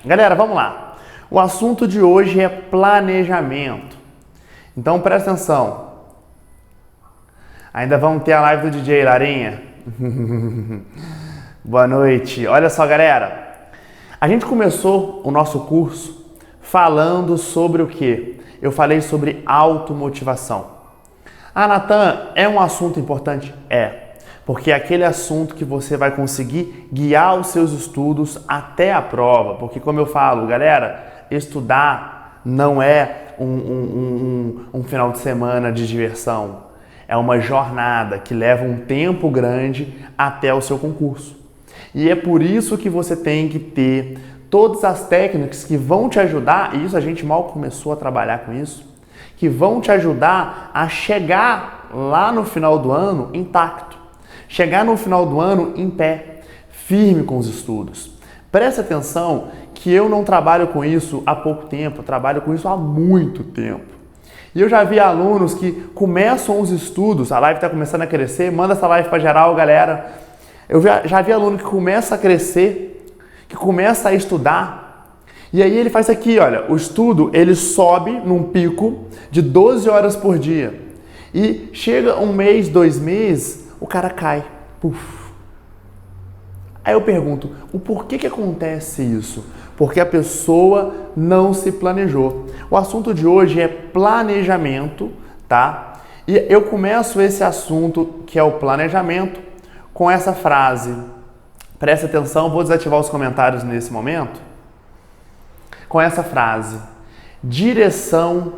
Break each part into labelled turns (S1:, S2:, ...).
S1: Galera, vamos lá. O assunto de hoje é planejamento. Então presta atenção. Ainda vamos ter a live do DJ Larinha. Boa noite. Olha só, galera. A gente começou o nosso curso falando sobre o quê? Eu falei sobre automotivação. Ah, Natan, é um assunto importante? É. Porque é aquele assunto que você vai conseguir guiar os seus estudos até a prova. Porque, como eu falo, galera, estudar não é um final de semana de diversão. É uma jornada que leva um tempo grande até o seu concurso. E é por isso que você tem que ter todas as técnicas que vão te ajudar, e isso a gente mal começou a trabalhar com isso, que vão te ajudar a chegar lá no final do ano intacto. Chegar no final do ano em pé, firme com os estudos. Preste atenção que eu não trabalho com isso há pouco tempo, eu trabalho com isso há muito tempo. E eu já vi alunos que começam os estudos, a live está começando a crescer, manda essa live para geral, galera. Eu já vi aluno que começa a crescer, que começa a estudar, e aí ele faz aqui, olha, o estudo ele sobe num pico de 12 horas por dia. E chega um mês, 2 meses, o cara cai. Puf. Aí eu pergunto, o porquê que acontece isso? Porque a pessoa não se planejou. O assunto de hoje é planejamento, tá? E eu começo esse assunto, que é o planejamento, com essa frase. Presta atenção, vou desativar os comentários nesse momento. Com essa frase: direção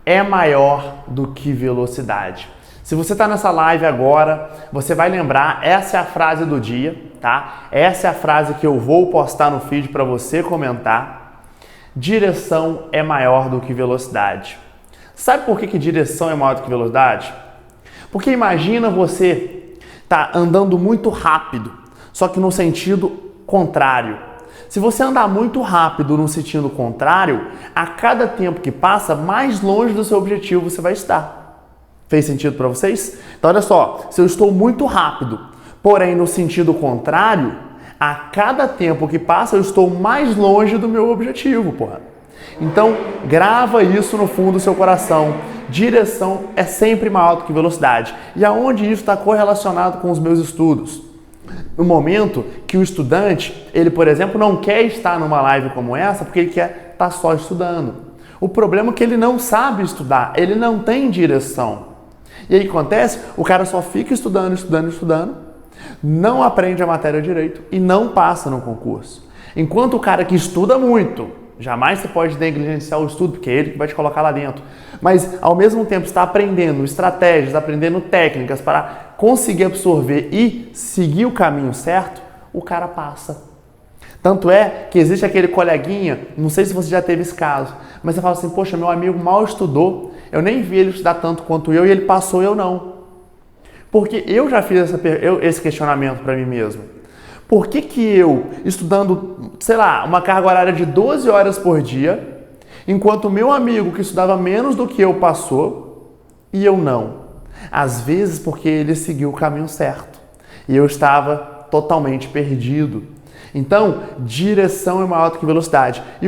S1: é maior do que velocidade. Se você está nessa live agora, você vai lembrar, essa é a frase do dia, tá? Essa é a frase que eu vou postar no feed para você comentar. Direção é maior do que velocidade. Sabe por que direção é maior do que velocidade? Porque imagina você tá andando muito rápido, só que no sentido contrário. Se você andar muito rápido no sentido contrário, a cada tempo que passa, mais longe do seu objetivo você vai estar. Fez sentido para vocês? Então olha só, se eu estou muito rápido, porém no sentido contrário, a cada tempo que passa eu estou mais longe do meu objetivo, porra. Então grava isso no fundo do seu coração. Direção é sempre maior do que velocidade. E aonde isso está correlacionado com os meus estudos? No momento que o estudante, ele por exemplo, não quer estar numa live como essa porque ele quer estar só estudando. O problema é que ele não sabe estudar, ele não tem direção. E aí o que acontece? O cara só fica estudando, não aprende a matéria direito e não passa no concurso. Enquanto o cara que estuda muito, jamais você pode negligenciar o estudo, porque é ele que vai te colocar lá dentro. Mas ao mesmo tempo está aprendendo estratégias, aprendendo técnicas para conseguir absorver e seguir o caminho certo, o cara passa. Tanto é que existe aquele coleguinha, não sei se você já teve esse caso, mas você fala assim, poxa, meu amigo mal estudou, eu nem vi ele estudar tanto quanto eu e ele passou e eu não. Porque eu já fiz esse questionamento para mim mesmo. Por que eu, estudando, sei lá, uma carga horária de 12 horas por dia, enquanto o meu amigo que estudava menos do que eu passou e eu não? Às vezes porque ele seguiu o caminho certo e eu estava totalmente perdido. Então, direção é maior do que velocidade. E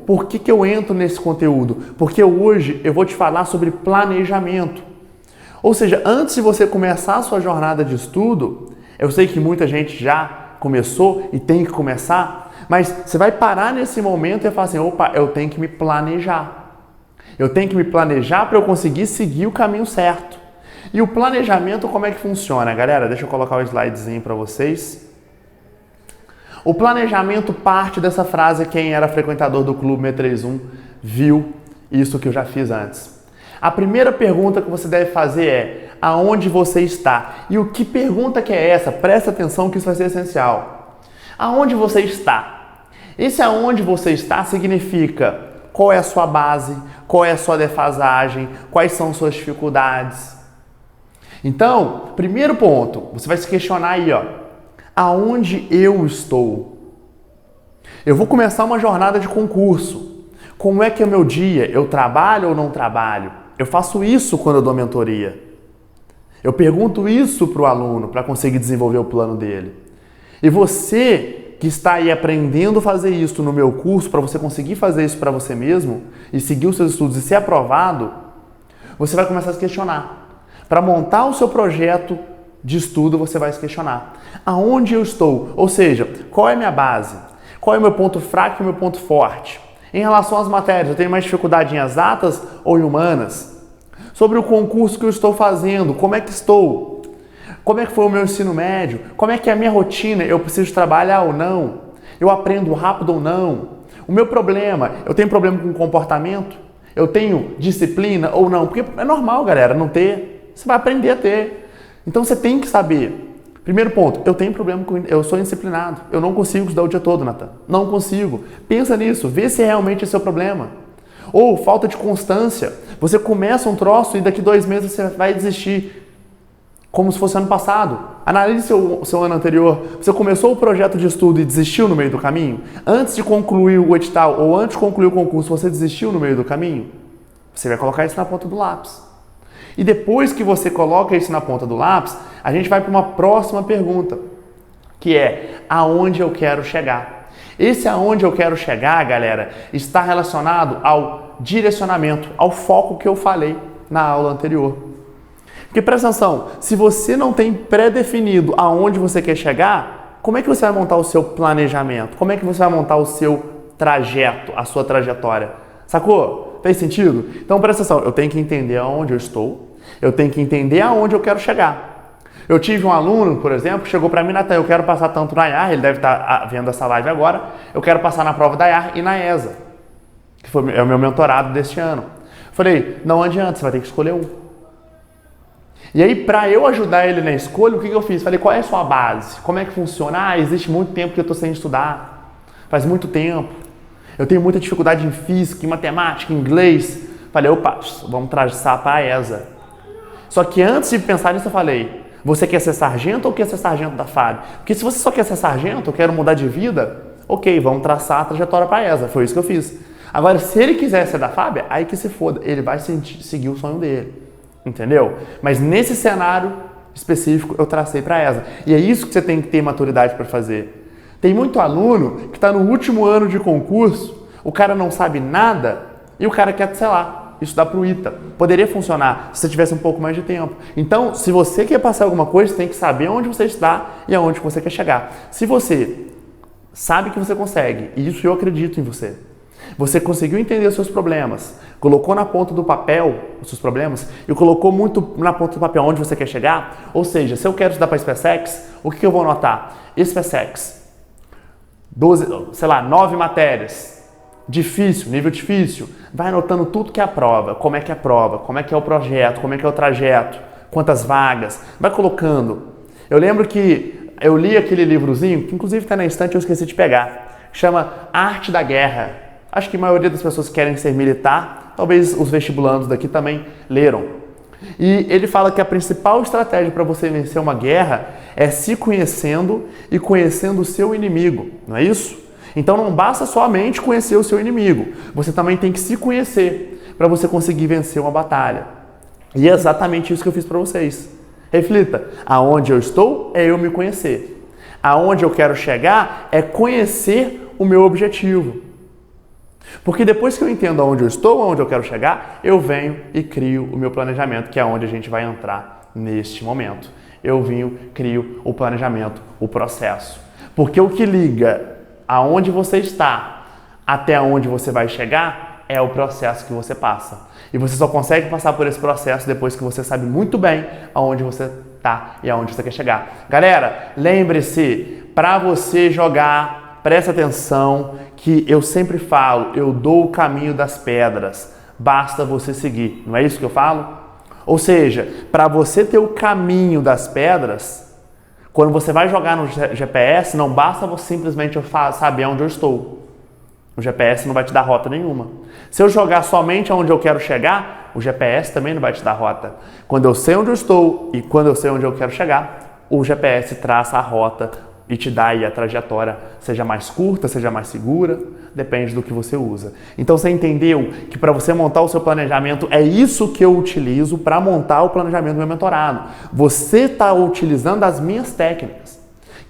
S1: por que eu entro nesse conteúdo? Porque hoje eu vou te falar sobre planejamento. Ou seja, antes de você começar a sua jornada de estudo, eu sei que muita gente já começou e tem que começar, mas você vai parar nesse momento e falar assim, opa, eu tenho que me planejar. Eu tenho que me planejar para eu conseguir seguir o caminho certo. E o planejamento, como é que funciona, galera? Deixa eu colocar o slidezinho para vocês. O planejamento parte dessa frase, quem era frequentador do Clube 631 viu isso que eu já fiz antes. A primeira pergunta que você deve fazer é, aonde você está? E o que pergunta que é essa? Presta atenção que isso vai ser essencial. Aonde você está? Esse aonde você está significa qual é a sua base, qual é a sua defasagem, quais são suas dificuldades. Então, primeiro ponto, você vai se questionar aí, ó. Aonde eu estou? Eu vou começar uma jornada de concurso. Como é que é o meu dia? Eu trabalho ou não trabalho? Eu faço isso quando eu dou mentoria. Eu pergunto isso para o aluno para conseguir desenvolver o plano dele. E você que está aí aprendendo a fazer isso no meu curso, para você conseguir fazer isso para você mesmo e seguir os seus estudos e ser aprovado, você vai começar a se questionar. Para montar o seu projeto de estudo, você vai se questionar. Aonde eu estou? Ou seja, qual é a minha base? Qual é o meu ponto fraco e o meu ponto forte? Em relação às matérias, eu tenho mais dificuldade em exatas ou em humanas? Sobre o concurso que eu estou fazendo, como é que estou? Como é que foi o meu ensino médio? Como é que é a minha rotina? Eu preciso trabalhar ou não? Eu aprendo rápido ou não? O meu problema, eu tenho problema com comportamento? Eu tenho disciplina ou não? Porque é normal, galera, não ter. Você vai aprender a ter. Então você tem que saber. Primeiro ponto, eu tenho problema com... Eu sou indisciplinado. Eu não consigo estudar o dia todo, Natan. Não consigo. Pensa nisso. Vê se realmente é seu problema. Ou falta de constância. Você começa um troço e daqui 2 meses você vai desistir. Como se fosse ano passado. Analise seu ano anterior. Você começou o projeto de estudo e desistiu no meio do caminho? Antes de concluir o edital ou antes de concluir o concurso, você desistiu no meio do caminho? Você vai colocar isso na ponta do lápis. E depois que você coloca isso na ponta do lápis, a gente vai para uma próxima pergunta, que é: aonde eu quero chegar? Esse aonde eu quero chegar, galera, está relacionado ao direcionamento, ao foco que eu falei na aula anterior. Porque presta atenção, se você não tem pré-definido aonde você quer chegar, como é que você vai montar o seu planejamento? Como é que você vai montar o seu trajeto, a sua trajetória? Sacou? Fez sentido? Então presta atenção, eu tenho que entender aonde eu estou, eu tenho que entender aonde eu quero chegar. Eu tive um aluno, por exemplo, que chegou para mim: Natan, eu quero passar tanto na IAR, ele deve estar vendo essa live agora, eu quero passar na prova da IAR e na ESA, que é o meu mentorado deste ano. Falei, não adianta, você vai ter que escolher um. E aí, para eu ajudar ele na escolha, o que eu fiz? Falei, qual é a sua base? Como é que funciona? Ah, existe muito tempo que eu estou sem estudar. Faz muito tempo. Eu tenho muita dificuldade em física, em matemática, em inglês. Falei, opa, vamos traçar para a ESA. Só que antes de pensar nisso, eu falei, você quer ser sargento ou quer ser sargento da FAB? Porque se você só quer ser sargento, eu quero mudar de vida, ok, vamos traçar a trajetória para a ESA. Foi isso que eu fiz. Agora, se ele quiser ser da FAB, aí que se foda. Ele vai seguir o sonho dele. Entendeu? Mas nesse cenário específico eu tracei para a ESA. E é isso que você tem que ter maturidade para fazer. Tem muito aluno que está no último ano de concurso, o cara não sabe nada e o cara quer, sei lá, estudar para o ITA. Poderia funcionar se você tivesse um pouco mais de tempo. Então, se você quer passar alguma coisa, você tem que saber onde você está e aonde você quer chegar. Se você sabe que você consegue, e isso eu acredito em você, você conseguiu entender os seus problemas, colocou na ponta do papel os seus problemas e colocou muito na ponta do papel onde você quer chegar. Ou seja, se eu quero estudar para SpaceX, o que eu vou anotar? SpaceX, 9 matérias, difícil, nível difícil. Vai anotando tudo que é a prova, como é que é a prova, como é que é o projeto, como é que é o trajeto, quantas vagas. Vai colocando. Eu lembro que eu li aquele livrozinho, que inclusive está na estante, eu esqueci de pegar, chama Arte da Guerra. Acho que a maioria das pessoas que querem ser militar, talvez os vestibulandos daqui também leram. E ele fala que a principal estratégia para você vencer uma guerra é se conhecendo e conhecendo o seu inimigo, não é isso? Então não basta somente conhecer o seu inimigo, você também tem que se conhecer para você conseguir vencer uma batalha. E é exatamente isso que eu fiz para vocês. Reflita, aonde eu estou é eu me conhecer. Aonde eu quero chegar é conhecer o meu objetivo. Porque depois que eu entendo aonde eu estou, aonde eu quero chegar, eu venho e crio o meu planejamento, que é onde a gente vai entrar neste momento. Eu crio o planejamento, o processo. Porque o que liga aonde você está até onde você vai chegar é o processo que você passa. E você só consegue passar por esse processo depois que você sabe muito bem aonde você está e aonde você quer chegar. Galera, lembre-se, para você jogar, presta atenção que eu sempre falo, eu dou o caminho das pedras, basta você seguir. Não é isso que eu falo? Ou seja, para você ter o caminho das pedras, quando você vai jogar no GPS, não basta você simplesmente saber onde eu estou. O GPS não vai te dar rota nenhuma. Se eu jogar somente onde eu quero chegar, o GPS também não vai te dar rota. Quando eu sei onde eu estou e quando eu sei onde eu quero chegar, o GPS traça a rota e te dá aí a trajetória, seja mais curta, seja mais segura, depende do que você usa. Então você entendeu que para você montar o seu planejamento, é isso que eu utilizo para montar o planejamento do meu mentorado. Você está utilizando as minhas técnicas,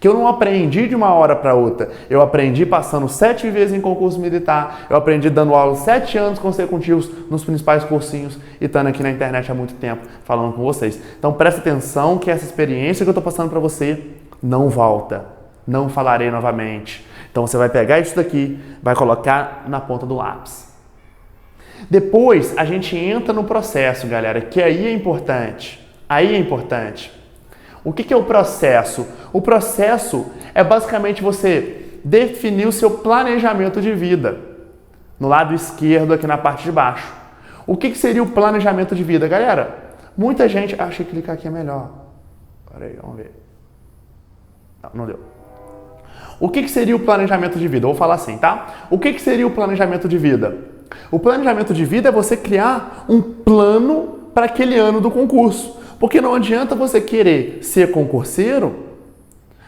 S1: que eu não aprendi de uma hora para outra. Eu aprendi passando 7 vezes em concurso militar, eu aprendi dando aula 7 anos consecutivos nos principais cursinhos e estando aqui na internet há muito tempo falando com vocês. Então presta atenção que essa experiência que eu estou passando para você não volta, não falarei novamente. Então você vai pegar isso daqui, vai colocar na ponta do lápis. Depois a gente entra no processo, galera, que aí é importante. Aí é importante. O que é o processo? O processo é basicamente você definir o seu planejamento de vida. No lado esquerdo, aqui na parte de baixo. O que seria o planejamento de vida? Galera, muita gente... Achei que clicar aqui é melhor. Peraí, vamos ver. Não deu. O que seria o planejamento de vida? Eu vou falar assim, tá? O que seria o planejamento de vida? O planejamento de vida é você criar um plano para aquele ano do concurso. Porque não adianta você querer ser concurseiro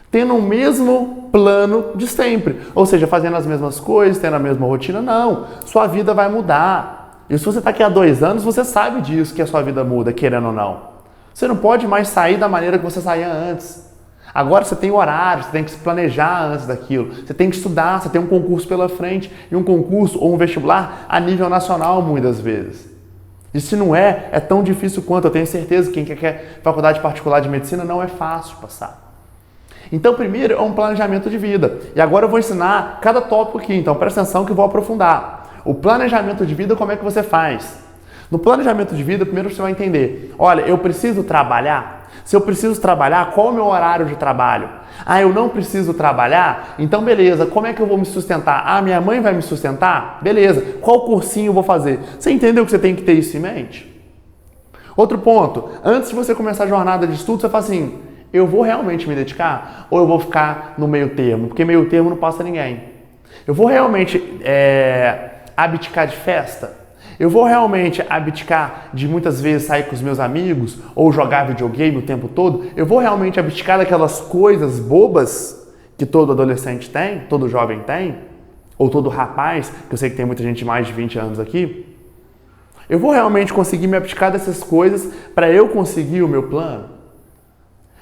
S1: tendo o mesmo plano de sempre. Ou seja, fazendo as mesmas coisas, tendo a mesma rotina. Não, sua vida vai mudar. E se você está aqui há 2 anos, você sabe disso, que a sua vida muda, querendo ou não. Você não pode mais sair da maneira que você saía antes. Agora você tem horário, você tem que se planejar antes daquilo. Você tem que estudar, você tem um concurso pela frente. E um concurso ou um vestibular a nível nacional, muitas vezes. E se não é tão difícil quanto. Eu tenho certeza que quem quer faculdade particular de medicina não é fácil passar. Então, primeiro é um planejamento de vida. E agora eu vou ensinar cada tópico aqui, então presta atenção que eu vou aprofundar. O planejamento de vida, como é que você faz? No planejamento de vida, primeiro você vai entender, olha, eu preciso trabalhar? Se eu preciso trabalhar, qual é o meu horário de trabalho? Ah, eu não preciso trabalhar? Então beleza, como é que eu vou me sustentar? Ah, minha mãe vai me sustentar? Beleza, qual cursinho eu vou fazer? Você entendeu que você tem que ter isso em mente? Outro ponto, antes de você começar a jornada de estudo, você fala assim, eu vou realmente me dedicar? Ou eu vou ficar no meio termo? Porque meio termo não passa ninguém. Eu vou realmente abdicar de festa? Eu vou realmente abdicar de muitas vezes sair com os meus amigos ou jogar videogame o tempo todo? Eu vou realmente abdicar daquelas coisas bobas que todo adolescente tem, todo jovem tem? Ou todo rapaz, que eu sei que tem muita gente de mais de 20 anos aqui? Eu vou realmente conseguir me abdicar dessas coisas para eu conseguir o meu plano?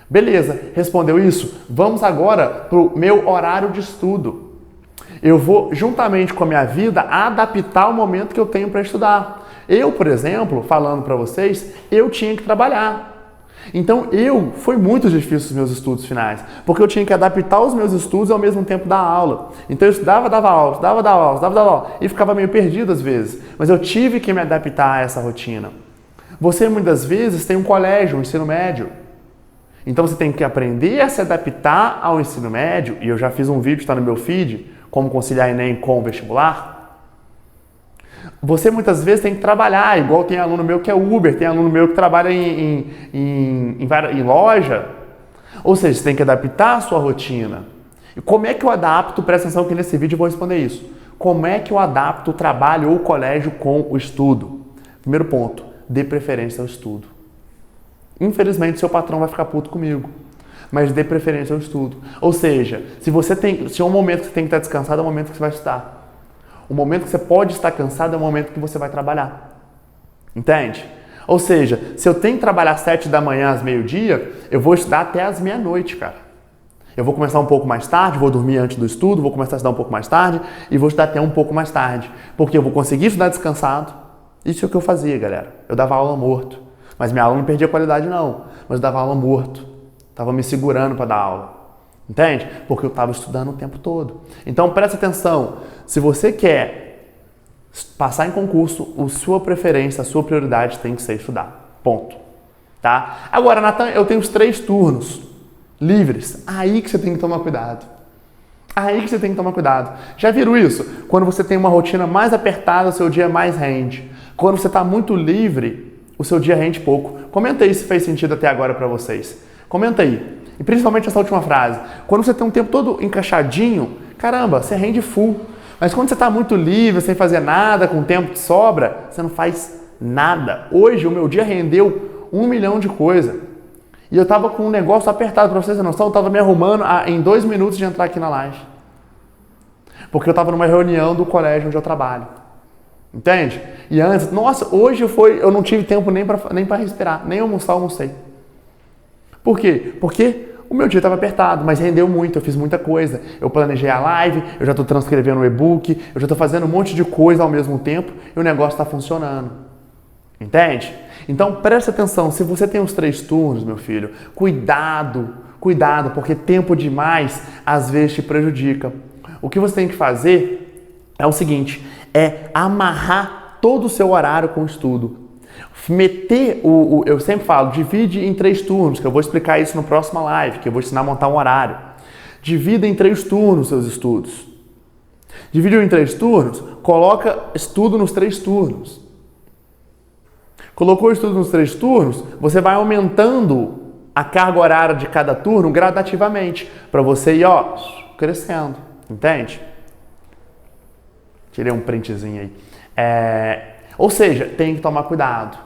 S1: Beleza, respondeu isso? Vamos agora para o meu horário de estudo. Eu vou, juntamente com a minha vida, adaptar o momento que eu tenho para estudar. Eu, por exemplo, falando para vocês, eu tinha que trabalhar. Então, foi muito difícil os meus estudos finais, porque eu tinha que adaptar os meus estudos e ao mesmo tempo dar aula. Então, eu estudava, dava aula, estudava, dava aula, estudava, dava aula, e ficava meio perdido às vezes. Mas eu tive que me adaptar a essa rotina. Você, muitas vezes, tem um colégio, um ensino médio. Então, você tem que aprender a se adaptar ao ensino médio, e eu já fiz um vídeo, está no meu feed, como conciliar Enem com o vestibular. Você muitas vezes tem que trabalhar, igual tem aluno meu que é Uber, tem aluno meu que trabalha em loja. Ou seja, você tem que adaptar a sua rotina. E como é que eu adapto? Presta atenção que nesse vídeo eu vou responder isso. Como é que eu adapto o trabalho ou o colégio com o estudo? Primeiro ponto, dê preferência ao estudo. Infelizmente, seu patrão vai ficar puto comigo. Mas dê preferência ao estudo. Ou seja, se é um momento que você tem que estar descansado, é o momento que você vai estudar. O momento que você pode estar cansado é o momento que você vai trabalhar. Entende? Ou seja, se eu tenho que trabalhar 7 da manhã às meio-dia, eu vou estudar até às meia-noite, cara. Eu vou começar um pouco mais tarde, vou dormir antes do estudo, vou começar a estudar um pouco mais tarde e vou estudar até um pouco mais tarde. Porque eu vou conseguir estudar descansado. Isso é o que eu fazia, galera. Eu dava aula morto. Mas minha aula não perdia qualidade, não. Mas eu dava aula morto. Estava me segurando para dar aula. Entende? Porque eu estava estudando o tempo todo. Então, presta atenção. Se você quer passar em concurso, a sua preferência, a sua prioridade tem que ser estudar. Ponto. Tá? Agora, Natan, eu tenho os 3 turnos livres. Aí que você tem que tomar cuidado. Aí que você tem que tomar cuidado. Já viram isso? Quando você tem uma rotina mais apertada, o seu dia mais rende. Quando você está muito livre, o seu dia rende pouco. Comenta aí se fez sentido até agora para vocês. Comenta aí. E principalmente essa última frase. Quando você tem um tempo todo encaixadinho, caramba, você rende full. Mas quando você está muito livre, sem fazer nada, com tempo que sobra, você não faz nada. Hoje o meu dia rendeu 1 milhão de coisas. E eu estava com um negócio apertado, para vocês terem noção, eu estava me arrumando em 2 minutos de entrar aqui na live. Porque eu estava numa reunião do colégio onde eu trabalho. Entende? E antes, nossa, hoje eu não tive tempo nem para respirar, nem almoçar, almocei. Por quê? Porque o meu dia estava apertado, mas rendeu muito, eu fiz muita coisa. Eu planejei a live, eu já estou transcrevendo o e-book, eu já estou fazendo um monte de coisa ao mesmo tempo e o negócio está funcionando. Entende? Então preste atenção, se você tem os 3 turnos, meu filho, cuidado, porque tempo demais às vezes te prejudica. O que você tem que fazer é o seguinte, é amarrar todo o seu horário com o estudo. Eu sempre falo, divide em 3 turnos, que eu vou explicar isso no próximo live, que eu vou ensinar a montar um horário. Divida em 3 turnos seus estudos. Divide em 3 turnos, coloca estudo nos 3 turnos. Colocou o estudo nos 3 turnos, você vai aumentando a carga horária de cada turno gradativamente, para você ir, crescendo, entende? Tirei um printzinho aí. Ou seja, tem que tomar cuidado.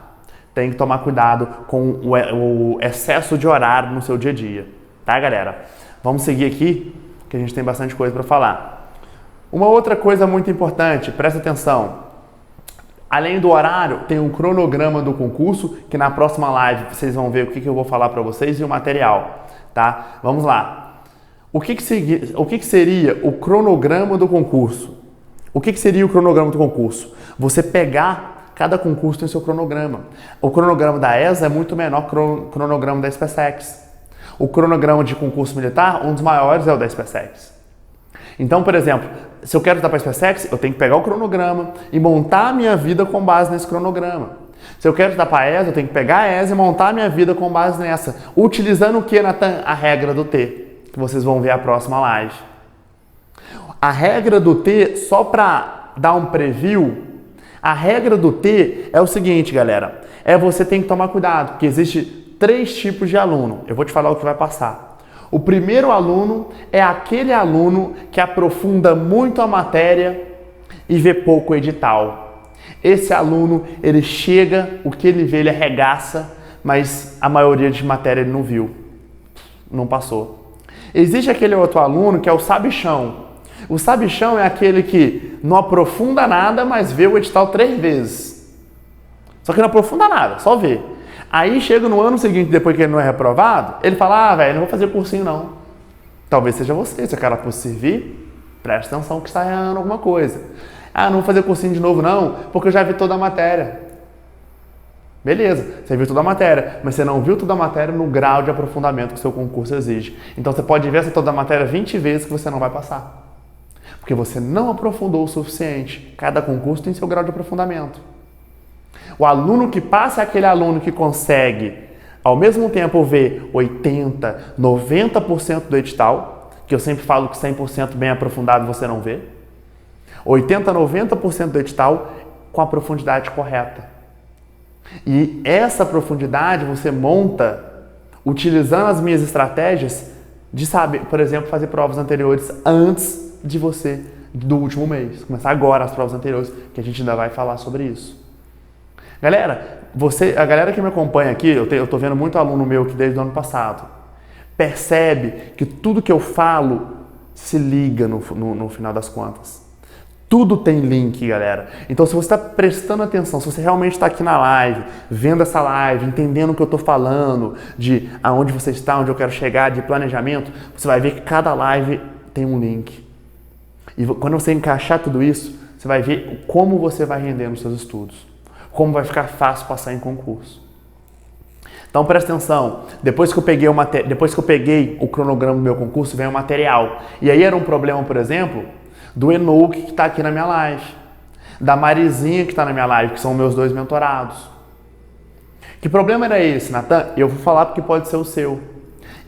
S1: Tem que tomar cuidado com o excesso de horário no seu dia a dia. Tá, galera? Vamos seguir aqui, que a gente tem bastante coisa para falar. Uma outra coisa muito importante, presta atenção. Além do horário, tem um cronograma do concurso, que na próxima live vocês vão ver o que eu vou falar para vocês e o material. Tá? Vamos lá. O que seria o cronograma do concurso? O que seria o cronograma do concurso? Você pegar, cada concurso tem seu cronograma. O cronograma da ESA é muito menor que o cronograma da SpaceX. O cronograma de concurso militar, um dos maiores é o da SpaceX. Então, por exemplo, se eu quero estudar para a SpaceX, eu tenho que pegar o cronograma e montar a minha vida com base nesse cronograma. Se eu quero estudar para a ESA, eu tenho que pegar a ESA e montar a minha vida com base nessa. Utilizando o que, Natan? A regra do T, que vocês vão ver a próxima live. A regra do T, só para dar um preview, a regra do T é o seguinte, galera. Você tem que tomar cuidado, porque existe 3 tipos de aluno. Eu vou te falar o que vai passar. O primeiro aluno é aquele aluno que aprofunda muito a matéria e vê pouco o edital. Esse aluno, ele chega, o que ele vê, ele arregaça, mas a maioria de matéria ele não viu, não passou. Existe aquele outro aluno que é o sabichão. O sabichão é aquele que não aprofunda nada, mas vê o edital 3 vezes. Só que não aprofunda nada, só vê. Aí chega no ano seguinte, depois que ele não é reprovado, ele fala, velho, não vou fazer cursinho não. Talvez seja você, se o cara fosse servir, preste atenção que está errando alguma coisa. Não vou fazer cursinho de novo não, porque eu já vi toda a matéria. Beleza, você viu toda a matéria, mas você não viu toda a matéria no grau de aprofundamento que o seu concurso exige. Então você pode ver essa toda a matéria 20 vezes que você não vai passar. Porque você não aprofundou o suficiente. Cada concurso tem seu grau de aprofundamento. O aluno que passa é aquele aluno que consegue, ao mesmo tempo, ver 80%, 90% do edital, que eu sempre falo que 100% bem aprofundado você não vê. 80%, 90% do edital com a profundidade correta. E essa profundidade você monta utilizando as minhas estratégias de saber, por exemplo, fazer provas anteriores antes de você, do último mês. Começar agora as provas anteriores, que a gente ainda vai falar sobre isso. Galera, a galera que me acompanha aqui, eu tô vendo muito aluno meu que desde o ano passado, percebe que tudo que eu falo se liga no final das contas. Tudo tem link, galera. Então, se você está prestando atenção, se você realmente está aqui na live, vendo essa live, entendendo o que eu estou falando, de aonde você está, onde eu quero chegar, de planejamento, você vai ver que cada live tem um link. E quando você encaixar tudo isso, você vai ver como você vai render nos seus estudos. Como vai ficar fácil passar em concurso. Então, presta atenção. Depois que eu peguei o cronograma do meu concurso, vem o material. E aí era um problema, por exemplo, do Enoque que está aqui na minha live, da Marizinha que está na minha live, que são meus 2 mentorados. Que problema era esse, Natan? Eu vou falar porque pode ser o seu.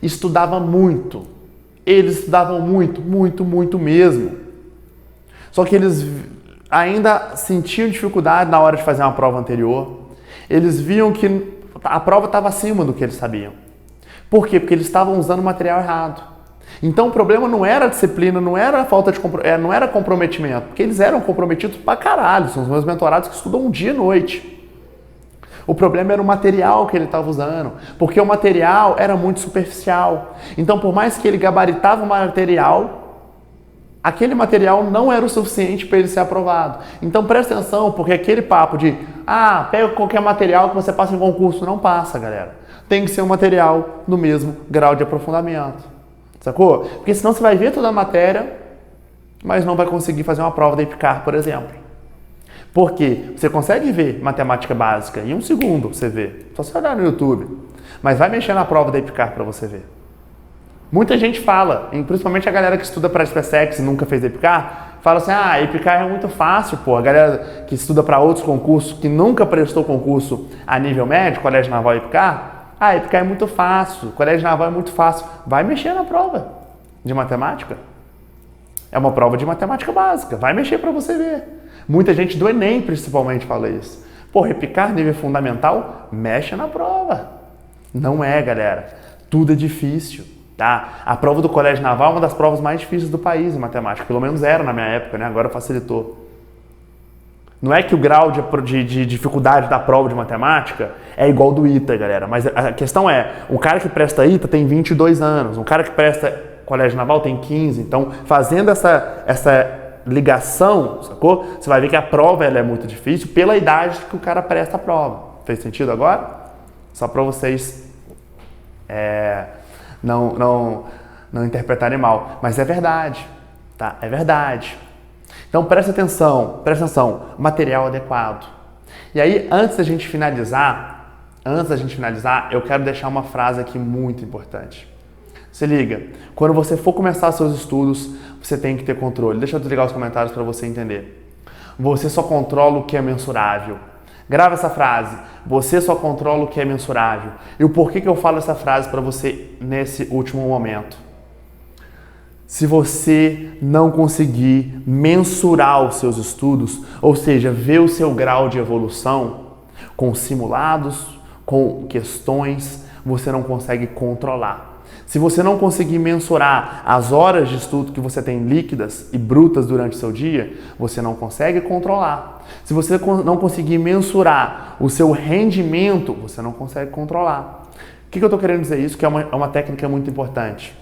S1: Estudava muito. Eles estudavam muito, muito, muito mesmo. Só que eles ainda sentiam dificuldade na hora de fazer uma prova anterior. Eles viam que a prova estava acima do que eles sabiam. Por quê? Porque eles estavam usando o material errado. Então o problema não era a disciplina, não era a falta de não era comprometimento, porque eles eram comprometidos pra caralho, são os meus mentorados que estudam dia e noite. O problema era o material que ele estava usando, porque o material era muito superficial. Então por mais que ele gabaritava o material, aquele material não era o suficiente para ele ser aprovado. Então presta atenção, porque aquele papo de pega qualquer material que você passa em concurso, não passa, galera. tem que ser um material no mesmo grau de aprofundamento. Sacou? Porque senão você vai ver toda a matéria, mas não vai conseguir fazer uma prova da EPICAR, por exemplo. Por quê? Você consegue ver matemática básica em 1 segundo, você vê. Só você olhar no YouTube. Mas vai mexer na prova da EPICAR para você ver. Muita gente fala, principalmente a galera que estuda para a SpaceX e nunca fez EPICAR, fala assim, a EPICAR é muito fácil, pô. A galera que estuda para outros concursos, que nunca prestou concurso a nível médio, Colégio Naval e EPICAR, EPICAR é muito fácil, Colégio Naval é muito fácil. Vai mexer na prova de matemática. É uma prova de matemática básica, vai mexer para você ver. Muita gente do Enem, principalmente, fala isso. Pô, EPICAR, nível fundamental, mexe na prova. Não é, galera. Tudo é difícil. Tá? A prova do Colégio Naval é uma das provas mais difíceis do país em matemática, pelo menos era na minha época, né? Agora facilitou. Não é que o grau de dificuldade da prova de matemática é igual do ITA, galera, mas a questão é, um cara que presta ITA tem 22 anos, um cara que presta Colégio Naval tem 15, então fazendo essa ligação, sacou? Você vai ver que a prova ela é muito difícil pela idade que o cara presta a prova. Fez sentido agora? Só para vocês não interpretarem mal, mas é verdade, tá? É verdade. Então presta atenção, material adequado. E aí, antes da gente finalizar, eu quero deixar uma frase aqui muito importante. Se liga, quando você for começar seus estudos, você tem que ter controle. Deixa eu desligar os comentários para você entender. Você só controla o que é mensurável. Grava essa frase. Você só controla o que é mensurável. E o porquê que eu falo essa frase para você nesse último momento? Se você não conseguir mensurar os seus estudos, ou seja, ver o seu grau de evolução com simulados, com questões, você não consegue controlar. Se você não conseguir mensurar as horas de estudo que você tem líquidas e brutas durante o seu dia, você não consegue controlar. Se você não conseguir mensurar o seu rendimento, você não consegue controlar. O que eu estou querendo dizer isso? Que é uma técnica muito importante.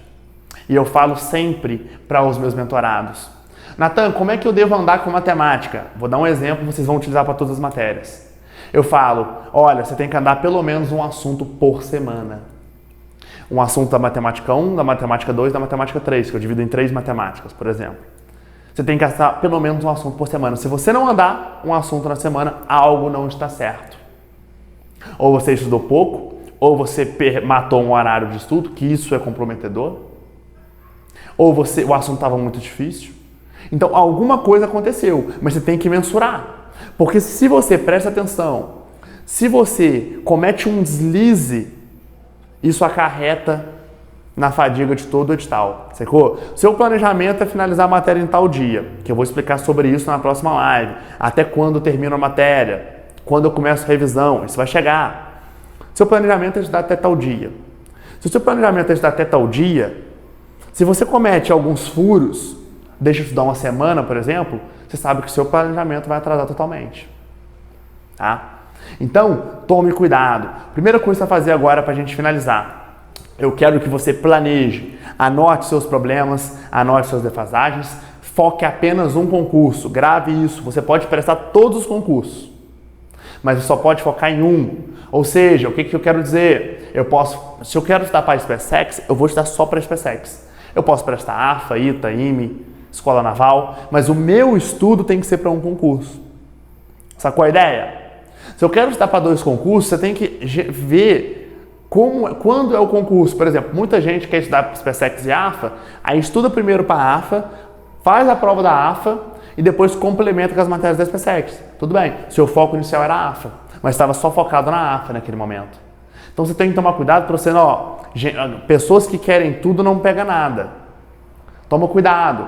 S1: E eu falo sempre para os meus mentorados. Natan, como é que eu devo andar com matemática? Vou dar um exemplo, vocês vão utilizar para todas as matérias. Eu falo, olha, você tem que andar pelo menos um assunto por semana. Um assunto da matemática 1, da matemática 2, da matemática 3, que eu divido em 3 matemáticas, por exemplo. Você tem que andar pelo menos um assunto por semana. Se você não andar um assunto na semana, algo não está certo. Ou você estudou pouco, ou você matou um horário de estudo, que isso é comprometedor. Ou o assunto estava muito difícil. Então, alguma coisa aconteceu, mas você tem que mensurar. Porque se você presta atenção, se você comete um deslize, isso acarreta na fadiga de todo o edital, sacou? Seu planejamento é finalizar a matéria em tal dia, que eu vou explicar sobre isso na próxima live. Até quando termina a matéria, quando eu começo a revisão, isso vai chegar. Seu planejamento é estudar até tal dia. Se o seu planejamento é estudar até tal dia, se você comete alguns furos, deixa de estudar uma semana, por exemplo, você sabe que o seu planejamento vai atrasar totalmente. Tá? Então, tome cuidado. Primeira coisa a fazer agora para a gente finalizar. Eu quero que você planeje, anote seus problemas, anote suas defasagens, foque apenas um concurso, grave isso. Você pode prestar todos os concursos, mas você só pode focar em um. Ou seja, o que eu quero dizer? Se eu quero estudar para a SpaceX, eu vou estudar só para a SpaceX. Eu posso prestar AFA, ITA, IME, Escola Naval, mas o meu estudo tem que ser para um concurso. Sacou a ideia? Se eu quero estudar para 2 concursos, você tem que ver quando é o concurso. Por exemplo, muita gente quer estudar para SpaceX e AFA, aí estuda primeiro para a AFA, faz a prova da AFA e depois complementa com as matérias da SpaceX. Tudo bem, seu foco inicial era a AFA, mas estava só focado na AFA naquele momento. Então você tem que tomar cuidado para você, pessoas que querem tudo não pega nada. Toma cuidado.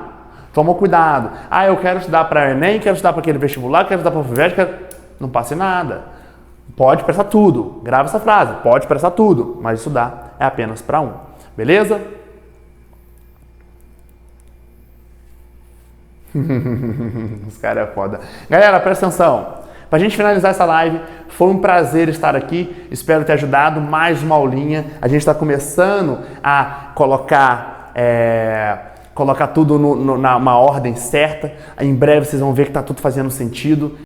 S1: Eu quero estudar para Enem, quero estudar para aquele vestibular, quero estudar para o FUVEST, não passe nada. Pode prestar tudo. Grava essa frase. Pode prestar tudo, mas estudar é apenas para um. Beleza? Os caras é foda. Galera, presta atenção. Pra gente finalizar essa live, foi um prazer estar aqui. Espero ter ajudado. Mais uma aulinha. A gente está começando a colocar tudo numa ordem certa. Em breve vocês vão ver que está tudo fazendo sentido.